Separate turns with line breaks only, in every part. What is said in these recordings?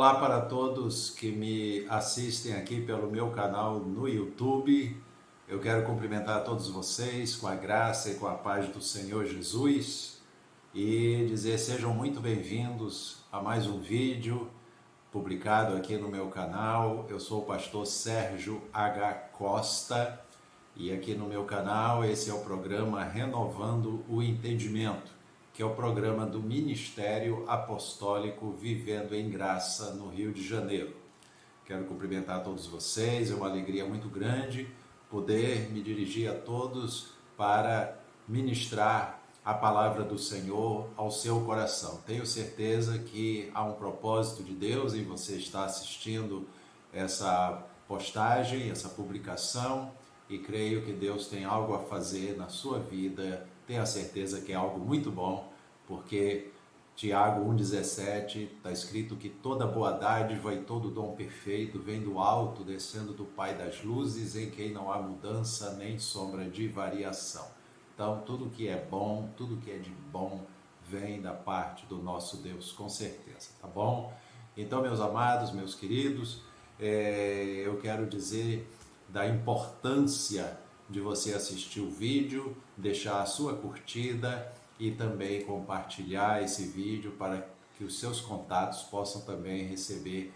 Olá para todos que me assistem aqui pelo meu canal no YouTube. Eu quero cumprimentar todos vocês com a graça e com a paz do Senhor Jesus e dizer sejam muito bem-vindos a mais um vídeo publicado aqui no meu canal. Eu sou o pastor Sérgio H. Costa e aqui no meu canal esse é o programa Renovando o Entendimento, que é o programa do Ministério Apostólico Vivendo em Graça no Rio de Janeiro. Quero cumprimentar todos vocês, é uma alegria muito grande poder me dirigir a todos para ministrar a palavra do Senhor ao seu coração. Tenho certeza que há um propósito de Deus em você estar assistindo essa postagem, essa publicação, e creio que Deus tem algo a fazer na sua vida. Tenho a certeza que é algo muito bom, porque Tiago 1,17 está escrito que toda boa dádiva e todo dom perfeito vem do alto, descendo do Pai das luzes, em quem não há mudança nem sombra de variação. Então, tudo que é bom, tudo que é de bom, vem da parte do nosso Deus, com certeza, tá bom? Então, meus amados, meus queridos, eu quero dizer da importância de você assistir o vídeo, deixar a sua curtida e também compartilhar esse vídeo para que os seus contatos possam também receber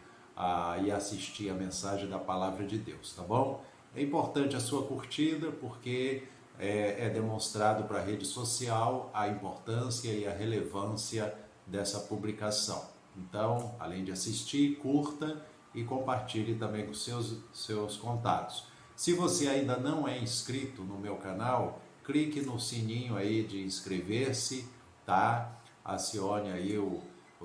e assistir a mensagem da palavra de Deus, tá bom? É importante a sua curtida porque é demonstrado para a rede social a importância e a relevância dessa publicação. Então, além de assistir, curta e compartilhe também com seus contatos. Se você ainda não é inscrito no meu canal, clique no sininho aí de inscrever-se, tá? Acione aí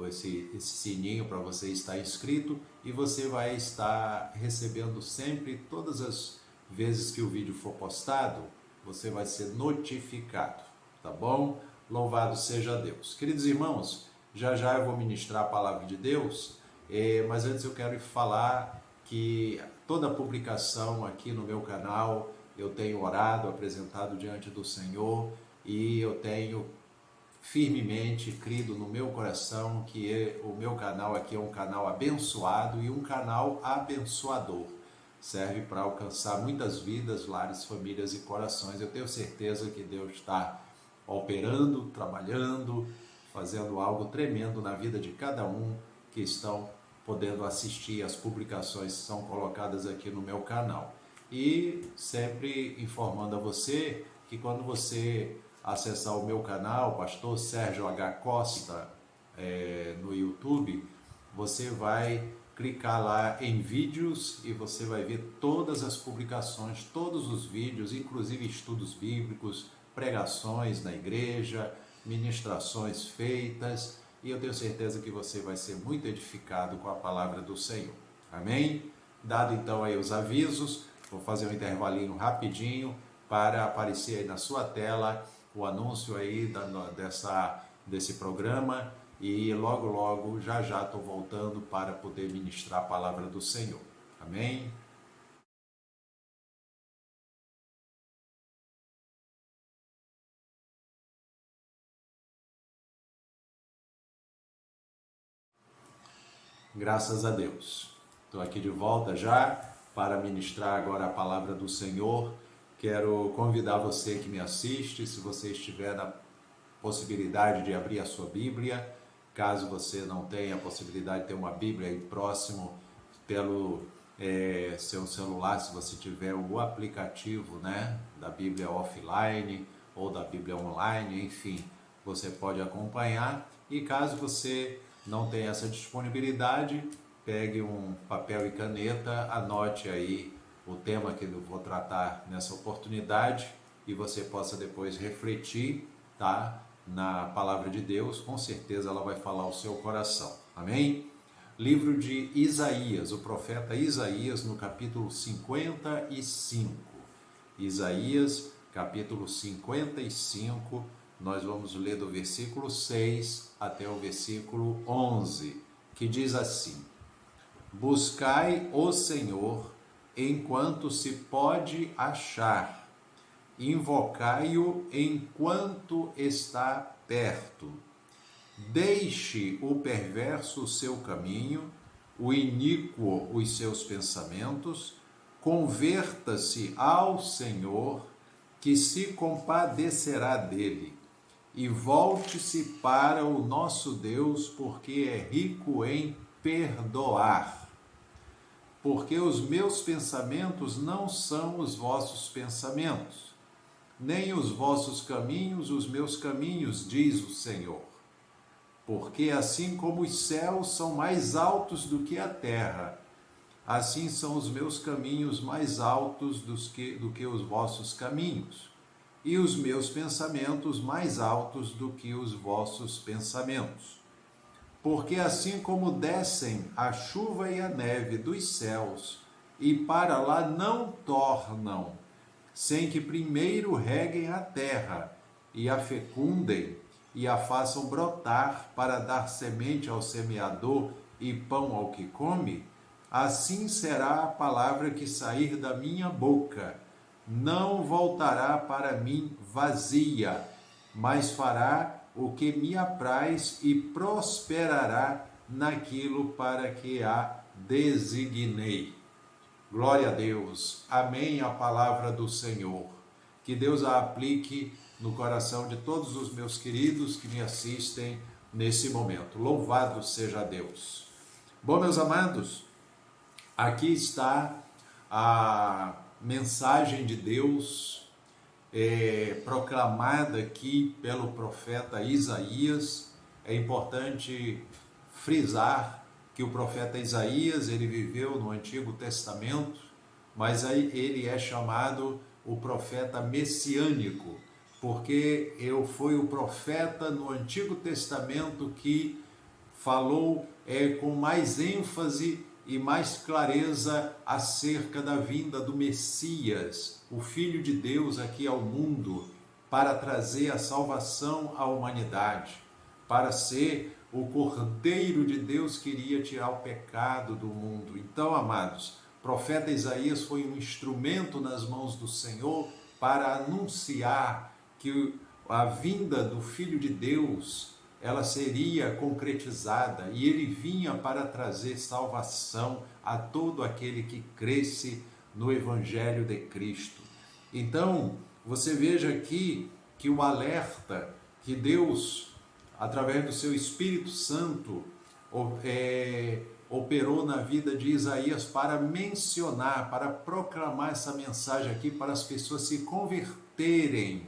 esse sininho para você estar inscrito e você vai estar recebendo sempre, todas as vezes que o vídeo for postado, você vai ser notificado, tá bom? Louvado seja Deus. Queridos irmãos, já eu vou ministrar a palavra de Deus, mas antes eu quero falar que toda a publicação aqui no meu canal eu tenho orado, apresentado diante do Senhor e eu tenho firmemente crido no meu coração que o meu canal aqui é um canal abençoado e um canal abençoador. Serve para alcançar muitas vidas, lares, famílias e corações. Eu tenho certeza que Deus está operando, trabalhando, fazendo algo tremendo na vida de cada um que estão podendo assistir as publicações que são colocadas aqui no meu canal. E sempre informando a você que quando você acessar o meu canal, Pastor Sérgio H. Costa, no YouTube, você vai clicar lá em vídeos e você vai ver todas as publicações, todos os vídeos, inclusive estudos bíblicos, pregações na igreja, ministrações feitas, e eu tenho certeza que você vai ser muito edificado com a palavra do Senhor. Amém? Dado então aí os avisos, vou fazer um intervalinho rapidinho para aparecer aí na sua tela o anúncio aí desse programa e logo já estou voltando para poder ministrar a palavra do Senhor. Amém? Graças a Deus. Estou aqui de volta já para ministrar agora a palavra do Senhor. Quero convidar você que me assiste, se você estiver na possibilidade de abrir a sua Bíblia, caso você não tenha a possibilidade de ter uma Bíblia aí próximo, pelo seu celular, se você tiver o aplicativo, né, da Bíblia offline ou da Bíblia online, enfim, você pode acompanhar. E caso você não tenha essa disponibilidade, pegue um papel e caneta, anote aí o tema que eu vou tratar nessa oportunidade e você possa depois refletir, tá, na palavra de Deus. Com certeza ela vai falar ao seu coração. Amém? Livro de Isaías, o profeta Isaías, no capítulo 55. Isaías, capítulo 55, nós vamos ler do versículo 6 até o versículo 11, que diz assim: Buscai o Senhor enquanto se pode achar, invocai-o enquanto está perto. Deixe o perverso o seu caminho o iníquo os seus pensamentos, converta-se ao Senhor, que se compadecerá dele, e volte-se para o nosso Deus, porque é rico em perdoar. Porque os meus pensamentos não são os vossos pensamentos, nem os vossos caminhos os meus caminhos, diz o Senhor. Porque assim como os céus são mais altos do que a terra, assim são os meus caminhos mais altos do que os vossos caminhos, e os meus pensamentos mais altos do que os vossos pensamentos. Porque assim como descem a chuva e a neve dos céus, e para lá não tornam, sem que primeiro reguem a terra, e a fecundem, e a façam brotar para dar semente ao semeador e pão ao que come, assim será a palavra que sair da minha boca. Não voltará para mim vazia, mas fará o que me apraz e prosperará naquilo para que a designei. Glória a Deus. Amém. A palavra do Senhor. Que Deus a aplique no coração de todos os meus queridos que me assistem nesse momento. Louvado seja Deus. Bom, meus amados, aqui está a mensagem de Deus proclamada aqui pelo profeta Isaías. É importante frisar que o profeta Isaías, ele viveu no Antigo Testamento, mas aí ele é chamado o profeta messiânico, porque foi o profeta no Antigo Testamento que falou com mais ênfase e mais clareza acerca da vinda do Messias, o Filho de Deus aqui ao mundo, para trazer a salvação à humanidade, para ser o Cordeiro de Deus que iria tirar o pecado do mundo. Então, amados, o profeta Isaías foi um instrumento nas mãos do Senhor para anunciar que a vinda do Filho de Deus, ela seria concretizada, e ele vinha para trazer salvação a todo aquele que cresce no Evangelho de Cristo. Então, você veja aqui que o alerta que Deus, através do seu Espírito Santo, operou na vida de Isaías para mencionar, para proclamar essa mensagem aqui, para as pessoas se converterem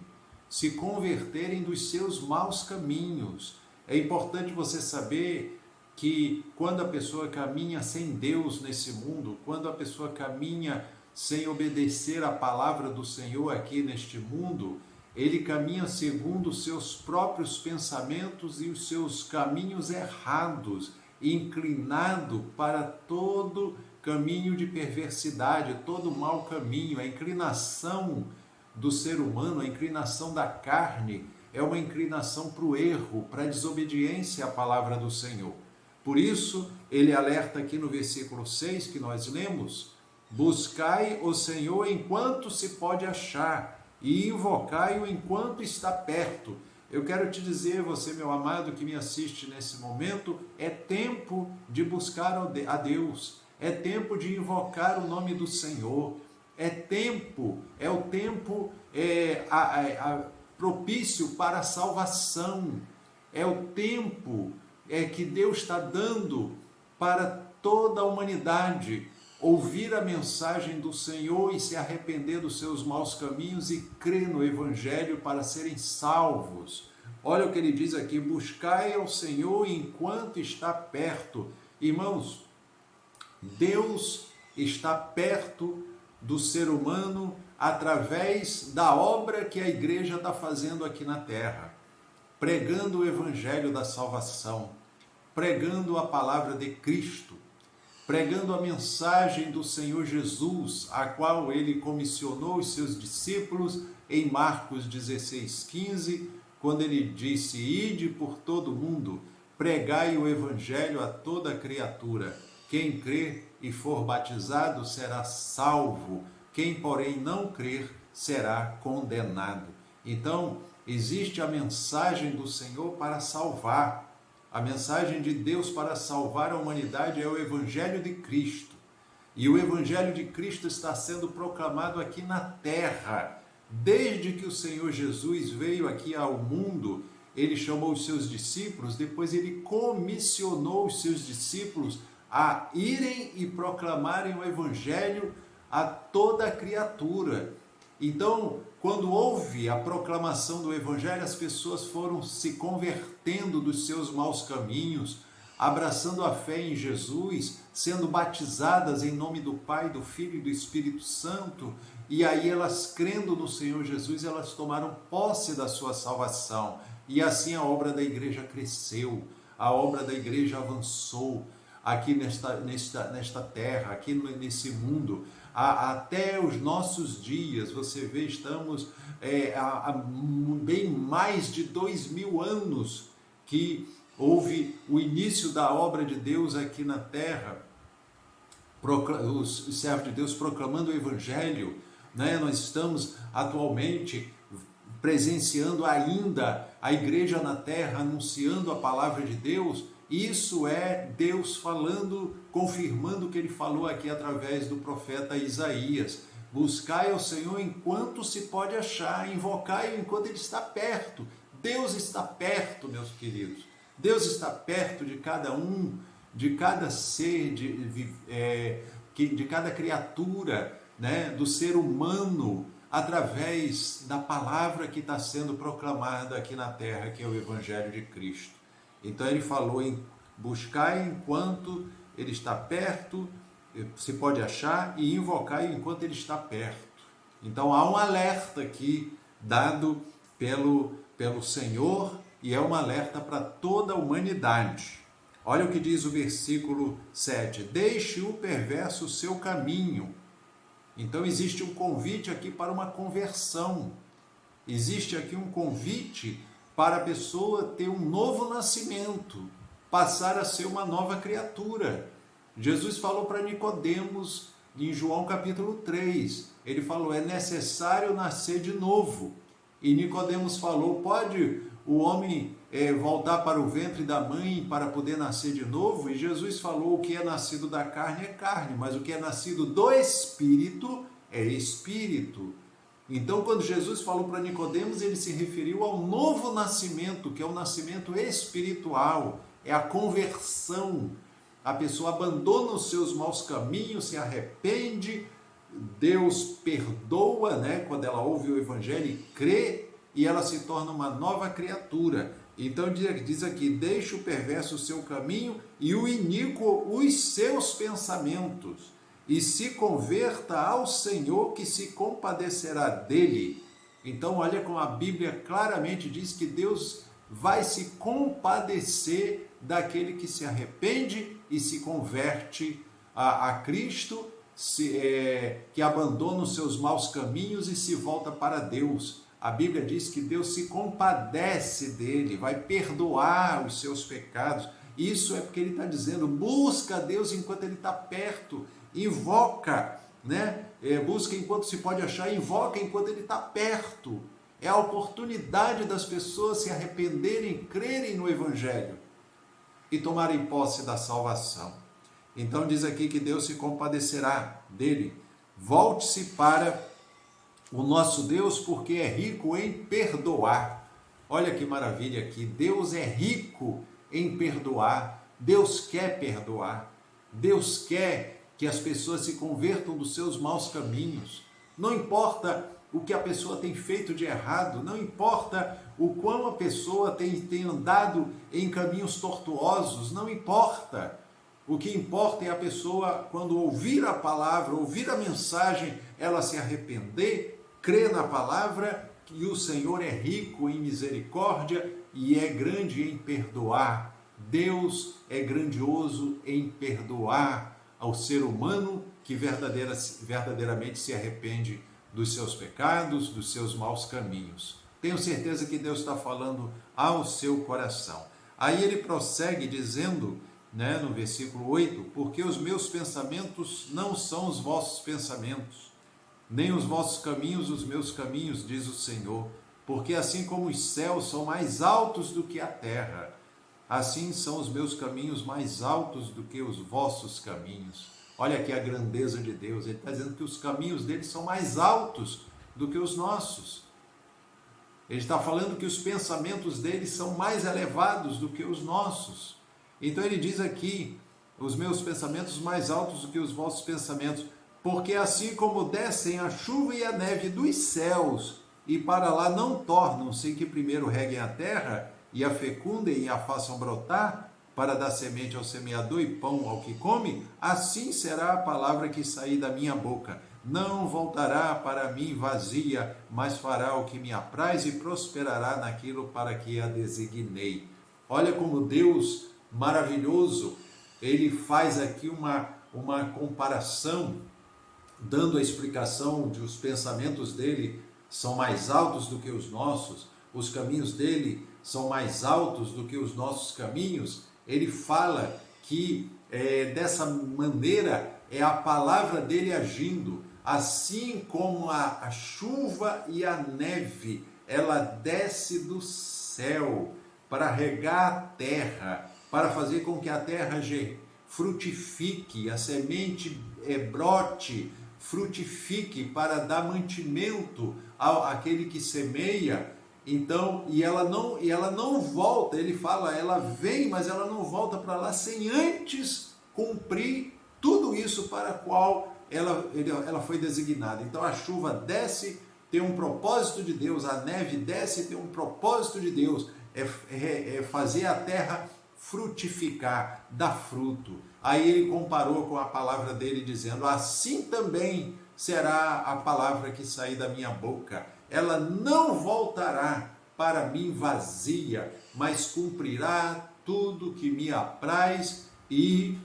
dos seus maus caminhos. É importante você saber que quando a pessoa caminha sem Deus nesse mundo, quando a pessoa caminha sem obedecer a palavra do Senhor aqui neste mundo, ele caminha segundo os seus próprios pensamentos e os seus caminhos errados, inclinado para todo caminho de perversidade, todo mau caminho. A inclinação do ser humano, a inclinação da carne, é uma inclinação para o erro, para a desobediência à palavra do Senhor. Por isso, ele alerta aqui no versículo 6 que nós lemos: buscai o Senhor enquanto se pode achar, e invocai-o enquanto está perto. Eu quero te dizer, você, meu amado, que me assiste nesse momento, é tempo de buscar a Deus, é tempo de invocar o nome do Senhor, é o tempo propício para a salvação, é o tempo que Deus está dando para toda a humanidade ouvir a mensagem do Senhor e se arrepender dos seus maus caminhos e crer no Evangelho para serem salvos. Olha o que ele diz aqui: buscai ao Senhor enquanto está perto. Irmãos, Deus está perto do ser humano através da obra que a igreja está fazendo aqui na terra, pregando o Evangelho da salvação, pregando a palavra de Cristo, pregando a mensagem do Senhor Jesus, a qual ele comissionou os seus discípulos em Marcos 16:15, quando ele disse: ide por todo o mundo, pregai o Evangelho a toda criatura. Quem crer e for batizado será salvo, quem, porém, não crer será condenado. Então, existe a mensagem do Senhor para salvar. A mensagem de Deus para salvar a humanidade é o Evangelho de Cristo. E o Evangelho de Cristo está sendo proclamado aqui na terra. Desde que o Senhor Jesus veio aqui ao mundo, ele chamou os seus discípulos, depois ele comissionou os seus discípulos a irem e proclamarem o Evangelho a toda a criatura. Então, quando houve a proclamação do Evangelho, as pessoas foram se convertendo dos seus maus caminhos, abraçando a fé em Jesus, sendo batizadas em nome do Pai, do Filho e do Espírito Santo, e aí elas, crendo no Senhor Jesus, elas tomaram posse da sua salvação, e assim a obra da igreja cresceu, a obra da igreja avançou aqui nesta terra, aqui nesse mundo, até os nossos dias. Você vê, estamos há bem mais de 2000 anos que houve o início da obra de Deus aqui na terra, os servos de Deus proclamando o Evangelho, né? Nós estamos atualmente presenciando ainda a igreja na terra, anunciando a palavra de Deus. Isso é Deus falando, confirmando o que ele falou aqui através do profeta Isaías. Buscai ao Senhor enquanto se pode achar, invocai-o enquanto ele está perto. Deus está perto, meus queridos. Deus está perto de cada um, de cada ser, de cada criatura, né, do ser humano, através da palavra que está sendo proclamada aqui na terra, que é o Evangelho de Cristo. Então ele falou em buscar enquanto ele está perto, se pode achar, e invocar enquanto ele está perto. Então há um alerta aqui dado pelo Senhor, e é um alerta para toda a humanidade. Olha o que diz o versículo 7. Deixe o perverso o seu caminho. Então existe um convite aqui para uma conversão. Existe aqui um convite para a pessoa ter um novo nascimento, passar a ser uma nova criatura. Jesus falou para Nicodemos em João capítulo 3, ele falou, é necessário nascer de novo. E Nicodemos falou, pode o homem voltar para o ventre da mãe para poder nascer de novo? E Jesus falou, o que é nascido da carne é carne, mas o que é nascido do Espírito é Espírito. Então, quando Jesus falou para Nicodemos, ele se referiu ao novo nascimento, que é o nascimento espiritual, é a conversão. A pessoa abandona os seus maus caminhos, se arrepende, Deus perdoa, né, quando ela ouve o Evangelho e crê, e ela se torna uma nova criatura. Então diz aqui, deixa o perverso o seu caminho e o iníquo os seus pensamentos, e se converta ao Senhor, que se compadecerá dele. Então olha como a Bíblia claramente diz que Deus vai se compadecer daquele que se arrepende e se converte a Cristo, que abandona os seus maus caminhos e se volta para Deus. A Bíblia diz que Deus se compadece dele, vai perdoar os seus pecados. Isso é porque ele está dizendo, busca a Deus enquanto ele está perto, invoca, né? Busca enquanto se pode achar, invoca enquanto ele está perto. É a oportunidade das pessoas se arrependerem, crerem no Evangelho e tomarem posse da salvação. Então diz aqui que Deus se compadecerá dele. Volte-se para o nosso Deus, porque é rico em perdoar. Olha que maravilha aqui, Deus é rico em perdoar, Deus quer perdoar, Deus quer que as pessoas se convertam dos seus maus caminhos. Não importa o que a pessoa tem feito de errado, não importa o quão a pessoa tem andado em caminhos tortuosos, não importa. O que importa é a pessoa, quando ouvir a palavra, ouvir a mensagem, ela se arrepender, crê na palavra, que o Senhor é rico em misericórdia e é grande em perdoar. Deus é grandioso em perdoar ao ser humano que verdadeiramente se arrepende dos seus pecados, dos seus maus caminhos. Tenho certeza que Deus está falando ao seu coração. Aí ele prossegue dizendo, né, no versículo 8, porque os meus pensamentos não são os vossos pensamentos, nem os vossos caminhos os meus caminhos, diz o Senhor, porque assim como os céus são mais altos do que a terra, assim são os meus caminhos mais altos do que os vossos caminhos. Olha aqui a grandeza de Deus, ele está dizendo que os caminhos dele são mais altos do que os nossos. Ele está falando que os pensamentos dele são mais elevados do que os nossos. Então ele diz aqui, os meus pensamentos mais altos do que os vossos pensamentos, porque assim como descem a chuva e a neve dos céus, e para lá não tornam, sem que primeiro reguem a terra, e a fecundem e a façam brotar, para dar semente ao semeador e pão ao que come, assim será a palavra que sair da minha boca. Não voltará para mim vazia, mas fará o que me apraz e prosperará naquilo para que a designei. Olha como Deus maravilhoso, ele faz aqui uma comparação, dando a explicação de os pensamentos dele são mais altos do que os nossos, os caminhos dele são mais altos do que os nossos caminhos. Ele fala que dessa maneira é a palavra dele agindo, assim como a chuva e a neve, ela desce do céu para regar a terra, para fazer com que a terra frutifique, a semente brote, frutifique, para dar mantimento àquele que semeia. Então, e ela não volta, ele fala, ela vem, mas ela não volta para lá sem antes cumprir tudo isso para o qual ela foi designada. Então a chuva desce, tem um propósito de Deus, a neve desce, tem um propósito de Deus, é fazer a terra frutificar, dar fruto. Aí ele comparou com a palavra dele, dizendo, assim também será a palavra que sair da minha boca. Ela não voltará para mim vazia, mas cumprirá tudo que me apraz e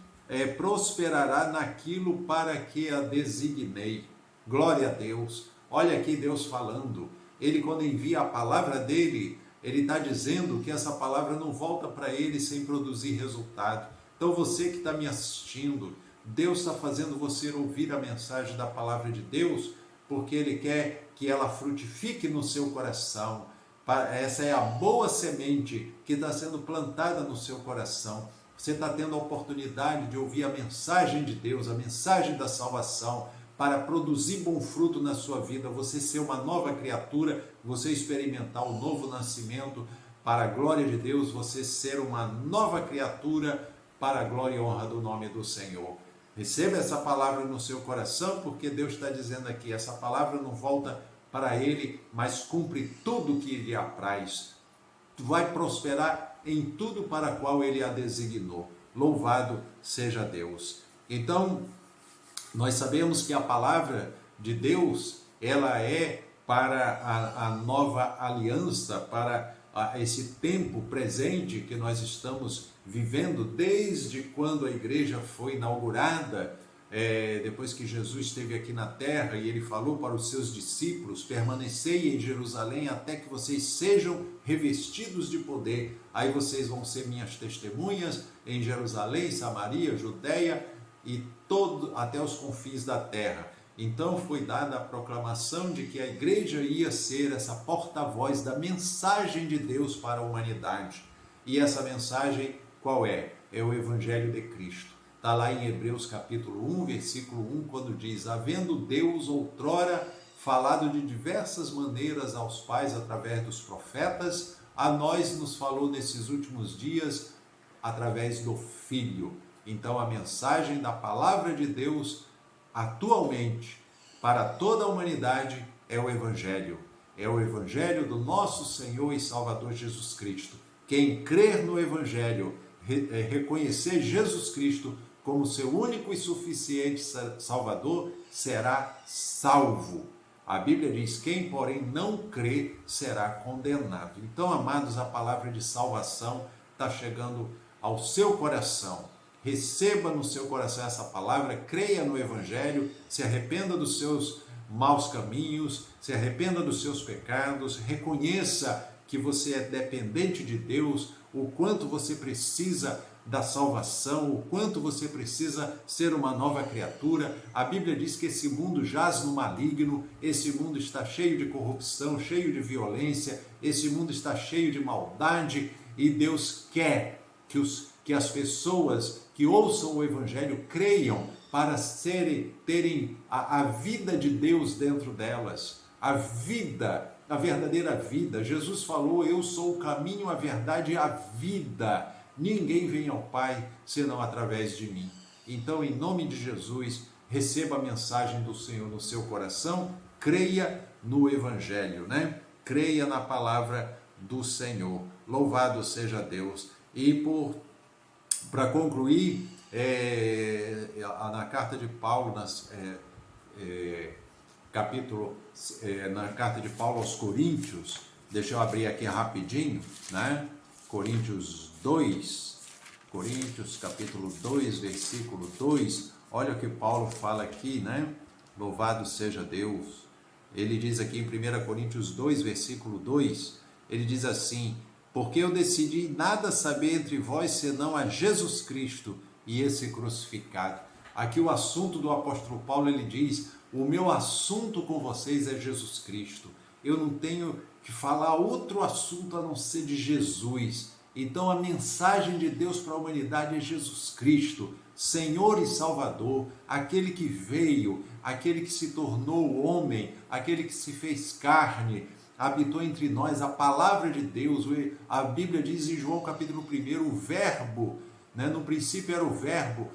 prosperará naquilo para que a designei. Glória a Deus. Olha aqui Deus falando. Ele, quando envia a palavra dele, ele está dizendo que essa palavra não volta para ele sem produzir resultado. Então você que está me assistindo, Deus está fazendo você ouvir a mensagem da palavra de Deus, porque ele quer que ela frutifique no seu coração. Essa é a boa semente que está sendo plantada no seu coração. Você está tendo a oportunidade de ouvir a mensagem de Deus, a mensagem da salvação, para produzir bom fruto na sua vida, você ser uma nova criatura, você experimentar o novo nascimento, para a glória de Deus, você ser uma nova criatura, para a glória e honra do nome do Senhor. Receba essa palavra no seu coração, porque Deus está dizendo aqui, essa palavra não volta para ele, mas cumpre tudo o que lhe apraz. Tu vai prosperar em tudo para o qual ele a designou. Louvado seja Deus. Então, nós sabemos que a palavra de Deus, ela é para a nova aliança, para esse tempo presente que nós estamos vivendo, desde quando a igreja foi inaugurada, depois que Jesus esteve aqui na terra e ele falou para os seus discípulos, permanecei em Jerusalém até que vocês sejam revestidos de poder, aí vocês vão ser minhas testemunhas em Jerusalém, Samaria, Judeia e até os confins da terra. Então foi dada a proclamação de que a igreja ia ser essa porta-voz da mensagem de Deus para a humanidade. E essa mensagem qual é? É o Evangelho de Cristo. Está lá em Hebreus capítulo 1, versículo 1, quando diz, havendo Deus outrora falado de diversas maneiras aos pais através dos profetas, a nós nos falou nesses últimos dias através do Filho. Então a mensagem da palavra de Deus atualmente para toda a humanidade é o Evangelho. É o Evangelho do nosso Senhor e Salvador Jesus Cristo. Quem crer no Evangelho, reconhecer Jesus Cristo como seu único e suficiente Salvador, será salvo. A Bíblia diz, quem porém não crê será condenado. Então, amados, a palavra de salvação está chegando ao seu coração. Receba no seu coração essa palavra, creia no Evangelho, se arrependa dos seus maus caminhos, se arrependa dos seus pecados, reconheça que você é dependente de Deus, o quanto você precisa da salvação, o quanto você precisa ser uma nova criatura. A Bíblia diz que esse mundo jaz no maligno, esse mundo está cheio de corrupção, cheio de violência, esse mundo está cheio de maldade e Deus quer que as pessoas que ouçam o Evangelho creiam para terem a vida de Deus dentro delas, a vida, a verdadeira vida. Jesus falou: eu sou o caminho, a verdade e a vida. Ninguém vem ao Pai senão através de mim. Então, em nome de Jesus, receba a mensagem do Senhor no seu coração, creia no Evangelho, né? Creia na palavra do Senhor. Louvado seja Deus. E para concluir, na carta de Paulo, na carta de Paulo aos Coríntios, deixa eu abrir aqui rapidinho, né? Coríntios capítulo 2, versículo 2, olha o que Paulo fala aqui, né? Louvado seja Deus. Ele diz aqui em 1 Coríntios 2, versículo 2, ele diz assim: porque eu decidi nada saber entre vós senão a Jesus Cristo e esse crucificado. Aqui o assunto do apóstolo Paulo, ele diz: o meu assunto com vocês é Jesus Cristo. Eu não tenho que falar outro assunto a não ser de Jesus. Então a mensagem de Deus para a humanidade é Jesus Cristo, Senhor e Salvador, aquele que veio, aquele que se tornou homem, aquele que se fez carne, habitou entre nós, a palavra de Deus. A Bíblia diz em João capítulo 1, o verbo, né? No princípio era o verbo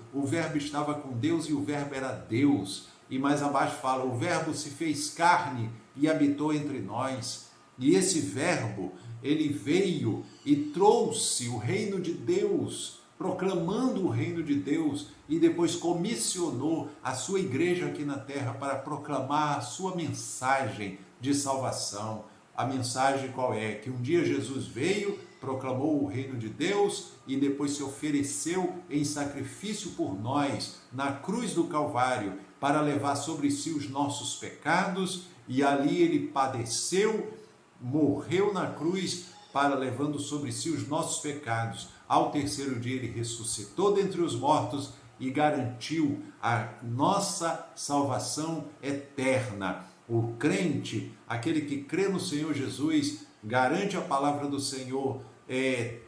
estava com Deus e o verbo era Deus. E mais abaixo fala: o verbo se fez carne e habitou entre nós. E esse verbo, ele veio e trouxe o reino de Deus, proclamando o reino de Deus, e depois comissionou a sua igreja aqui na terra para proclamar a sua mensagem de salvação. A mensagem qual é? Que um dia Jesus veio, proclamou o reino de Deus e depois se ofereceu em sacrifício por nós na cruz do Calvário para levar sobre si os nossos pecados, e ali ele padeceu, morreu na cruz para levando sobre si os nossos pecados. Ao terceiro dia ele ressuscitou dentre os mortos e garantiu a nossa salvação eterna. O crente, aquele que crê no Senhor Jesus, garante a palavra do Senhor,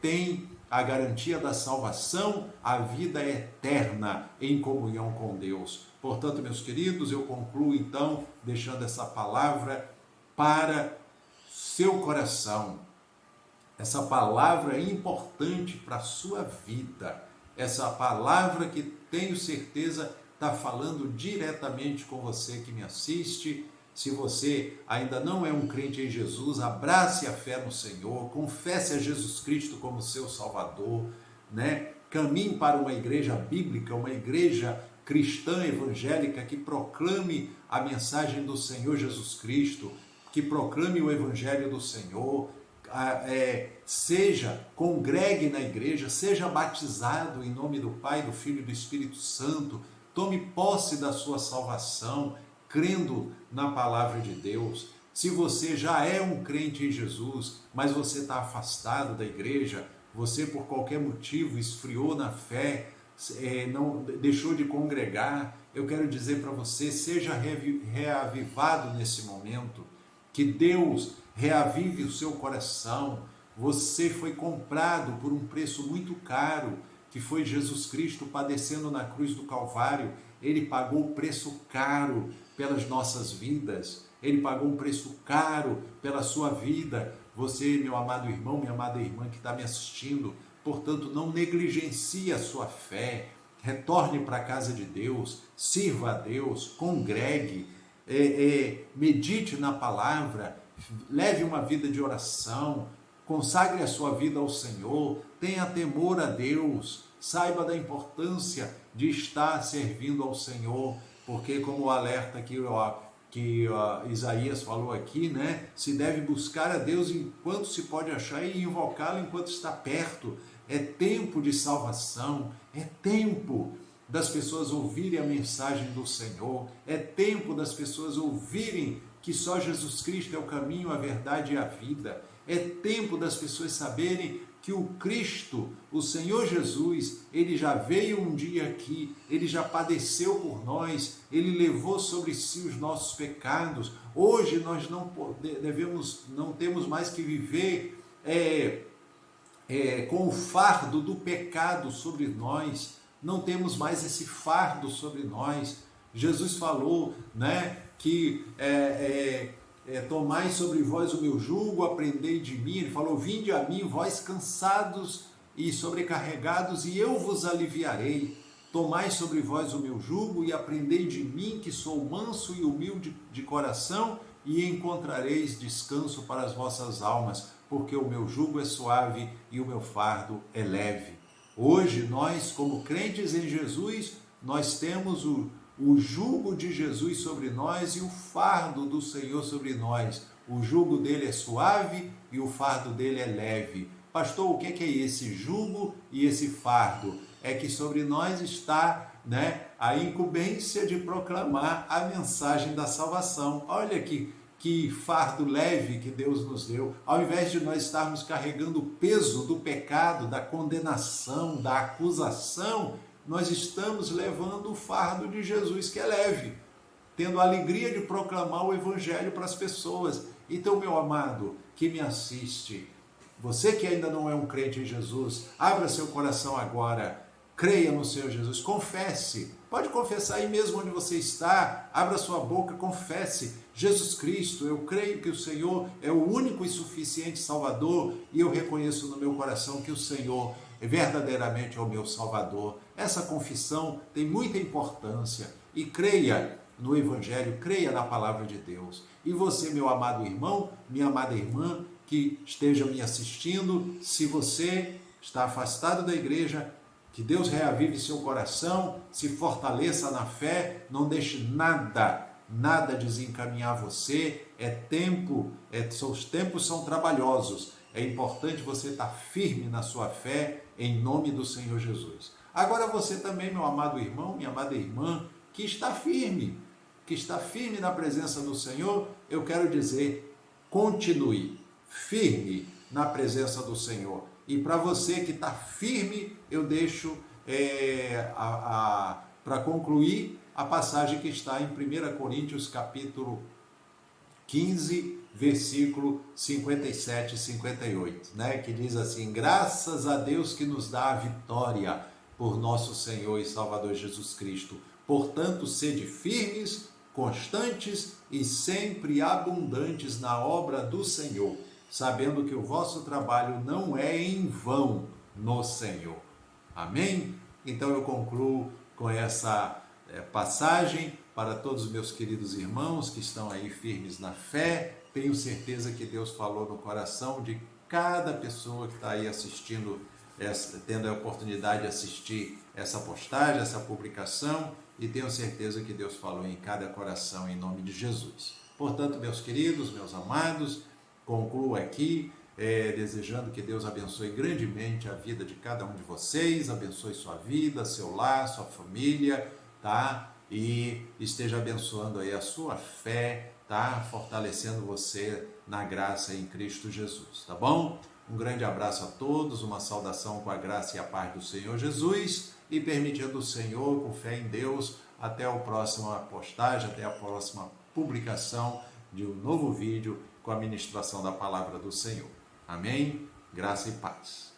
tem a garantia da salvação, a vida eterna em comunhão com Deus. Portanto, meus queridos, eu concluo então deixando essa palavra para seu coração. Essa palavra é importante para a sua vida. Essa palavra que tenho certeza está falando diretamente com você que me assiste. Se você ainda não é um crente em Jesus, abrace a fé no Senhor, confesse a Jesus Cristo como seu Salvador, né? Caminhe para uma igreja bíblica, uma igreja cristã evangélica que proclame a mensagem do Senhor Jesus Cristo, que proclame o Evangelho do Senhor, congregue na igreja, seja batizado em nome do Pai, do Filho e do Espírito Santo, tome posse da sua salvação, crendo na palavra de Deus. Se você já é um crente em Jesus, mas você está afastado da igreja, você por qualquer motivo esfriou na fé, não deixou de congregar, eu quero dizer para você, seja reavivado nesse momento, que Deus reavive o seu coração. Você foi comprado por um preço muito caro, que foi Jesus Cristo padecendo na cruz do Calvário. Ele pagou o preço caro pelas nossas vidas, ele pagou um preço caro pela sua vida. Você, meu amado irmão, minha amada irmã que está me assistindo, portanto, não negligencie a sua fé, retorne para a casa de Deus, sirva a Deus, congregue, medite na palavra, leve uma vida de oração, consagre a sua vida ao Senhor, tenha temor a Deus, saiba da importância de estar servindo ao Senhor, porque como o alerta que Isaías falou aqui, né? Se deve buscar a Deus enquanto se pode achar e invocá-lo enquanto está perto. É tempo de salvação, é tempo das pessoas ouvirem a mensagem do Senhor, é tempo das pessoas ouvirem que só Jesus Cristo é o caminho, a verdade e a vida. É tempo das pessoas saberem que o Cristo, o Senhor Jesus, ele já veio um dia aqui, ele já padeceu por nós, ele levou sobre si os nossos pecados. Hoje nós não temos mais que viver com o fardo do pecado sobre nós, não temos mais esse fardo sobre nós. Jesus falou, né, que tomai sobre vós o meu jugo, aprendei de mim. Ele falou, vinde a mim, vós cansados e sobrecarregados, e eu vos aliviarei. Tomai sobre vós o meu jugo e aprendei de mim, que sou manso e humilde de coração, e encontrareis descanso para as vossas almas, porque o meu jugo é suave e o meu fardo é leve. Hoje, nós, como crentes em Jesus, nós temos o jugo de Jesus sobre nós e o fardo do Senhor sobre nós. O jugo dele é suave e o fardo dele é leve. Pastor, o que é esse jugo e esse fardo? É que sobre nós está, né, a incumbência de proclamar a mensagem da salvação. Olha que fardo leve que Deus nos deu. Ao invés de nós estarmos carregando o peso do pecado, da condenação, da acusação, nós estamos levando o fardo de Jesus, que é leve, tendo a alegria de proclamar o evangelho para as pessoas. Então, meu amado, que me assiste, você que ainda não é um crente em Jesus, abra seu coração agora, creia no Senhor Jesus, confesse, pode confessar aí mesmo onde você está, abra sua boca, confesse, Jesus Cristo, eu creio que o Senhor é o único e suficiente Salvador, e eu reconheço no meu coração que o Senhor verdadeiramente é o meu Salvador. Essa confissão tem muita importância, e creia no Evangelho, creia na Palavra de Deus. E você, meu amado irmão, minha amada irmã, que esteja me assistindo, se você está afastado da igreja, que Deus reavive seu coração, se fortaleça na fé, não deixe nada desencaminhar você. Os tempos são trabalhosos, é importante você estar firme na sua fé, em nome do Senhor Jesus. Agora você também, meu amado irmão, minha amada irmã, que está firme na presença do Senhor, eu quero dizer, continue firme na presença do Senhor. E para você que está firme, eu deixo para concluir a passagem que está em 1 Coríntios capítulo 15, versículo 57 e 58, né? Que diz assim, graças a Deus que nos dá a vitória por nosso Senhor e Salvador Jesus Cristo. Portanto, sede firmes, constantes e sempre abundantes na obra do Senhor, sabendo que o vosso trabalho não é em vão no Senhor. Amém? Então eu concluo com essa passagem para todos os meus queridos irmãos que estão aí firmes na fé. Tenho certeza que Deus falou no coração de cada pessoa que está aí assistindo, tendo a oportunidade de assistir essa postagem, essa publicação, e tenho certeza que Deus falou em cada coração em nome de Jesus. Portanto, meus queridos, meus amados, concluo aqui desejando que Deus abençoe grandemente a vida de cada um de vocês, abençoe sua vida, seu lar, sua família, tá? E esteja abençoando aí a sua fé, tá? Fortalecendo você na graça em Cristo Jesus, tá bom? Um grande abraço a todos, uma saudação com a graça e a paz do Senhor Jesus, e permitindo o Senhor, com fé em Deus, até a próxima postagem, até a próxima publicação de um novo vídeo com a ministração da palavra do Senhor. Amém? Graça e paz.